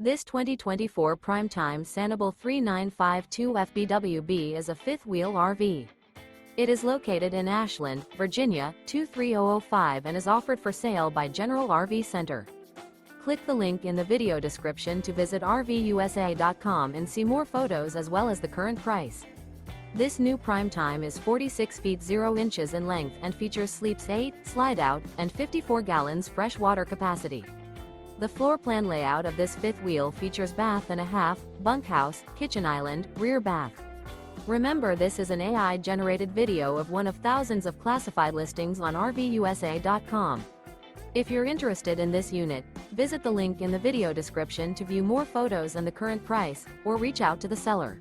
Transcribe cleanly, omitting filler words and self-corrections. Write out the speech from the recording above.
This 2024 Prime Time Sanibel 3952 FBWB is a fifth-wheel RV. It is located in Ashland, Virginia, 23005 and is offered for sale by General RV Center. Click the link in the video description to visit RVUSA.com and see more photos as well as the current price. This new Prime Time is 46 feet 0 inches in length and features sleeps 8, Slideout, and 54 gallons fresh water capacity. The floor plan layout of this fifth wheel features bath and a half, bunkhouse, kitchen island, rear bath. Remember, this is an AI-generated video of one of thousands of classified listings on RVUSA.com. If you're interested in this unit, visit the link in the video description to view more photos and the current price, or reach out to the seller.